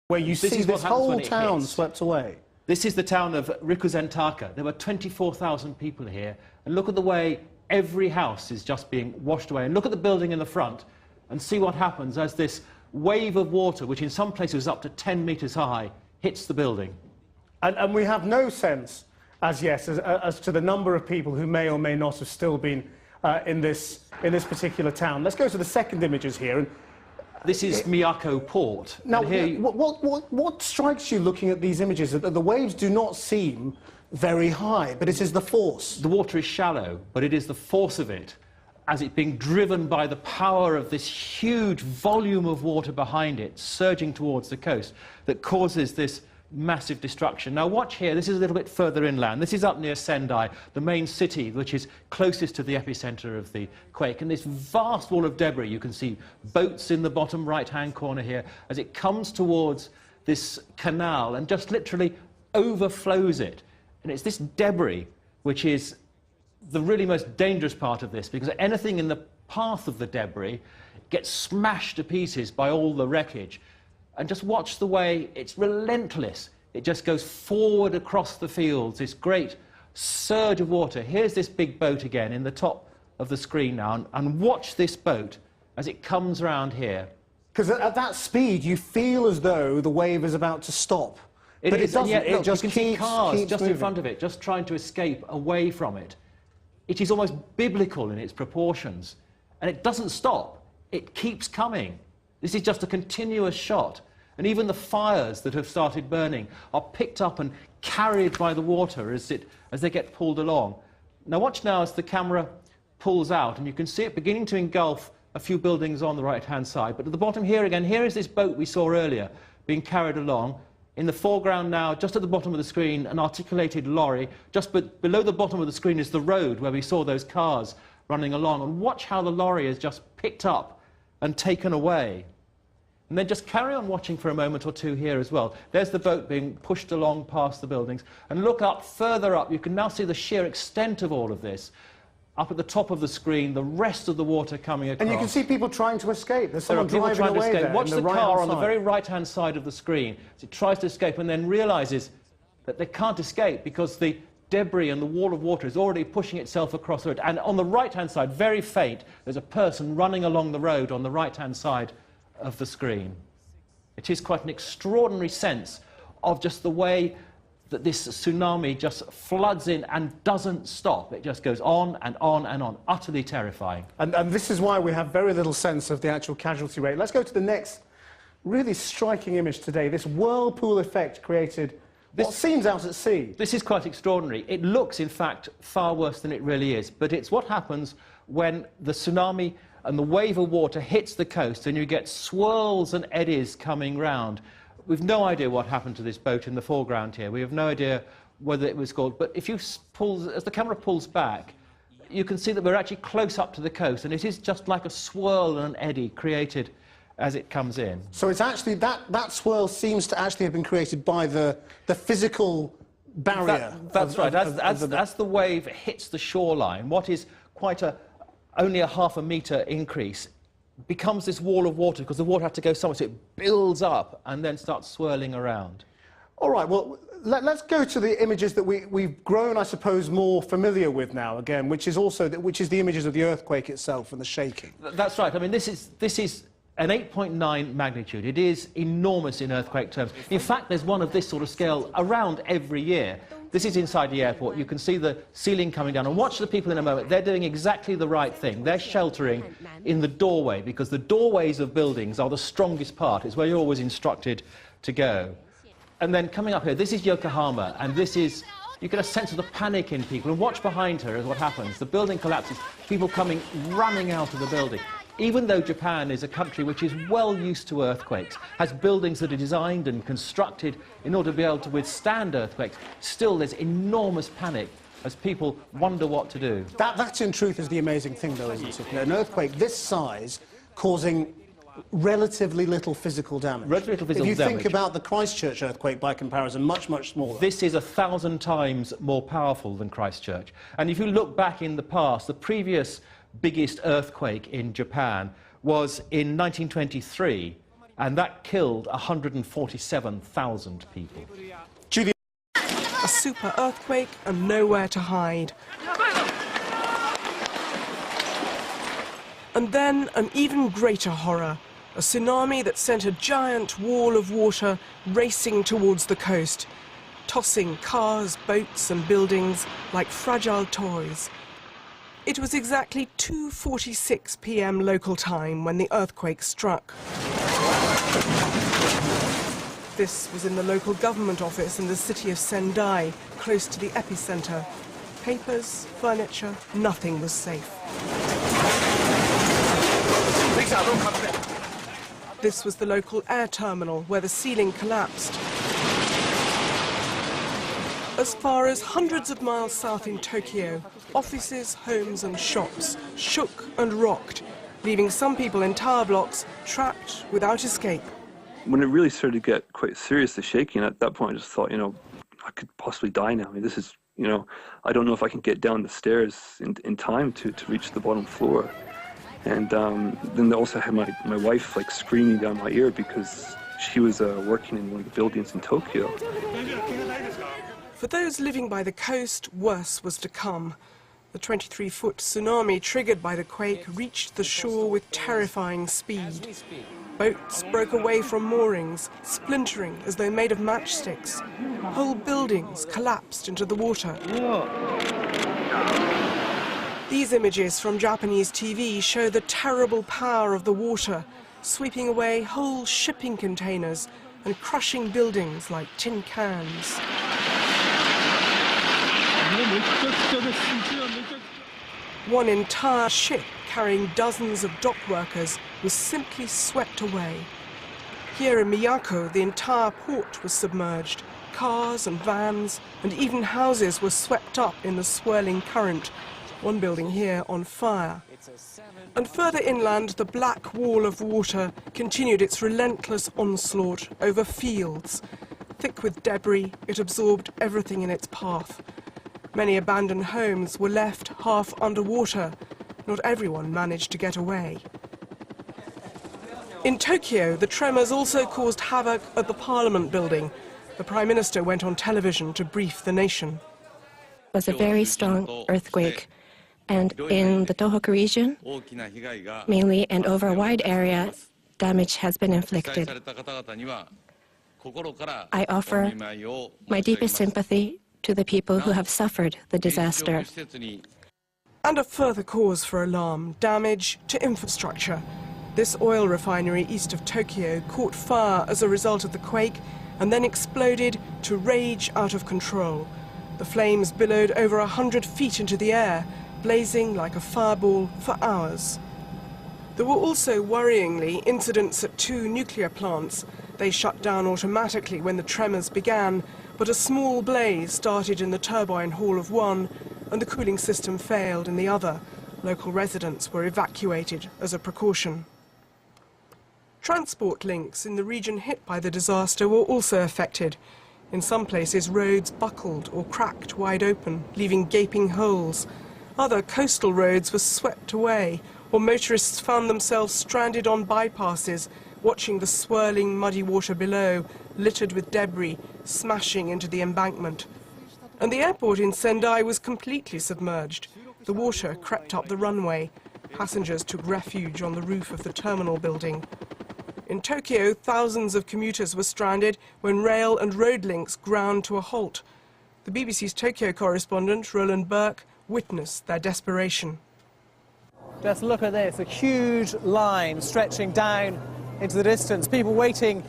Where you see this whole town swept away. This is the town of Rikuzentaka. There were 24,000 people here. And look at the way every house is just being washed away. And look at the building in the front and see what happens as this wave of water, which in some places is up to 10 metres high, hits the building. And we have no sense as yet as to the number of people who may or may not have still been in this particular town. Let's go to the second images here. And this is Miyako Port. Now, what strikes you looking at these images? That the waves do not seem very high, but it is the force. The water is shallow, but it is the force of it, as it's being driven by the power of this huge volume of water behind it, surging towards the coast, that causes this massive destruction. Now watch here, this is a little bit further inland. This is up near Sendai, the main city which is closest to the epicenter of the quake. And this vast wall of debris, you can see boats in the bottom right-hand corner here, as it comes towards this canal and just literally overflows it. And it's this debris which is the really most dangerous part of this, because anything in the path of the debris gets smashed to pieces by all the wreckage. And just watch the way it's relentless. It just goes forward across the fields, this great surge of water. Here's this big boat again in the top of the screen now, and watch this boat as it comes round here. Because at that speed, you feel as though the wave is about to stop. But it doesn't. It just you can see cars just moving in front of it, just trying to escape away from it. It is almost biblical in its proportions. And it doesn't stop. It keeps coming. This is just a continuous shot. And even the fires that have started burning are picked up and carried by the water as they get pulled along. Now watch now as the camera pulls out, and you can see it beginning to engulf a few buildings on the right-hand side. But at the bottom here again, here is this boat we saw earlier being carried along. In the foreground now, just at the bottom of the screen, an articulated lorry. Just below the bottom of the screen is the road where we saw those cars running along. And watch how the lorry is just picked up and taken away. And then just carry on watching for a moment or two here as well. There's the boat being pushed along past the buildings. And look up, further up, you can now see the sheer extent of all of this. Up at the top of the screen, the rest of the water coming across. And you can see people trying to escape. There's someone driving away there. Watch the car on the very right-hand side of the screen as it tries to escape and then realises that they can't escape because the debris and the wall of water is already pushing itself across the road. And on the right-hand side, very faint, there's a person running along the road on the right-hand side of the screen. It is quite an extraordinary sense of just the way that this tsunami just floods in and doesn't stop. It just goes on and on and on, utterly terrifying. And this is why we have very little sense of the actual casualty rate. Let's go to the next really striking image today, this whirlpool effect created what seems out at sea. This is quite extraordinary. It looks, in fact, far worse than it really is, but it's what happens when the tsunami and the wave of water hits the coast and you get swirls and eddies coming round. We've no idea what happened to this boat in the foreground here. We have no idea whether it was called. But if you pull, as the camera pulls back, you can see that we're actually close up to the coast, and it is just like a swirl and an eddy created as it comes in. So it's actually that swirl seems to actually have been created by the physical barrier. That's right. As the wave hits the shoreline, what is quite only a half a metre increase becomes this wall of water, because the water had to go somewhere, so it builds up and then starts swirling around. All right, well, let's go to the images that we've grown, I suppose, more familiar with now, again, which is the images of the earthquake itself and the shaking. That's right. I mean, this is an 8.9 magnitude. It is enormous in earthquake terms. In fact, there's one of this sort of scale around every year. This is inside the airport. You can see the ceiling coming down. And watch the people in a moment. They're doing exactly the right thing. They're sheltering in the doorway, because the doorways of buildings are the strongest part. It's where you're always instructed to go. And then coming up here, this is Yokohama, and this is, you get a sense of the panic in people. And watch behind her as what happens. The building collapses, people coming running out of the building. Even though Japan is a country which is well used to earthquakes, has buildings that are designed and constructed in order to be able to withstand earthquakes, still there's enormous panic as people wonder what to do. That in truth is the amazing thing, though, isn't it? An earthquake this size causing relatively little physical damage. Relatively little physical damage. If you think about the Christchurch earthquake, by comparison, much, much smaller. This is 1,000 times more powerful than Christchurch. And if you look back in the past, the previous biggest earthquake in Japan was in 1923, and that killed 147,000 people. A super earthquake and nowhere to hide. And then an even greater horror, a tsunami that sent a giant wall of water racing towards the coast, tossing cars, boats and buildings like fragile toys. It was exactly 2:46 p.m. local time when the earthquake struck. This was in the local government office in the city of Sendai, close to the epicenter. Papers, furniture, nothing was safe. This was the local air terminal where the ceiling collapsed. As far as hundreds of miles south in Tokyo, offices, homes and shops shook and rocked, leaving some people in tower blocks trapped without escape. When it really started to get quite serious, the shaking, at that point I just thought, I could possibly die now. I mean, this is, I don't know if I can get down the stairs in time to reach the bottom floor. And then I also had my wife like screaming down my ear because she was working in one of the buildings in Tokyo. For those living by the coast, worse was to come. The 23-foot tsunami triggered by the quake reached the shore with terrifying speed. Boats broke away from moorings, splintering as though made of matchsticks. Whole buildings collapsed into the water. These images from Japanese TV show the terrible power of the water, sweeping away whole shipping containers and crushing buildings like tin cans. One entire ship carrying dozens of dock workers was simply swept away. Here in Miyako, the entire port was submerged. Cars and vans and even houses were swept up in the swirling current. One building here on fire. And further inland, the black wall of water continued its relentless onslaught over fields. Thick with debris, it absorbed everything in its path. Many abandoned homes were left half underwater. Not everyone managed to get away. In Tokyo, the tremors also caused havoc at the Parliament building. The Prime Minister went on television to brief the nation. It was a very strong earthquake. And in the Tohoku region, mainly and over a wide area, damage has been inflicted. I offer my deepest sympathy to the people who have suffered the disaster. And a further cause for alarm, damage to infrastructure. This oil refinery east of Tokyo caught fire as a result of the quake and then exploded to rage out of control. The flames billowed over 100 feet into the air, blazing like a fireball for hours. There were also, worryingly, incidents at 2 nuclear plants. They shut down automatically when the tremors began, but a small blaze started in the turbine hall of one, and the cooling system failed in the other. Local residents were evacuated as a precaution. Transport links in the region hit by the disaster were also affected. In some places, roads buckled or cracked wide open, leaving gaping holes. Other coastal roads were swept away, or motorists found themselves stranded on bypasses, watching the swirling muddy water below, littered with debris, smashing into the embankment. And the airport in Sendai was completely submerged. The water crept up the runway. Passengers took refuge on the roof of the terminal building. In Tokyo, thousands of commuters were stranded when rail and road links ground to a halt. The BBC's Tokyo correspondent, Roland Burke, witnessed their desperation. Just look at this, a huge line stretching down into the distance, people waiting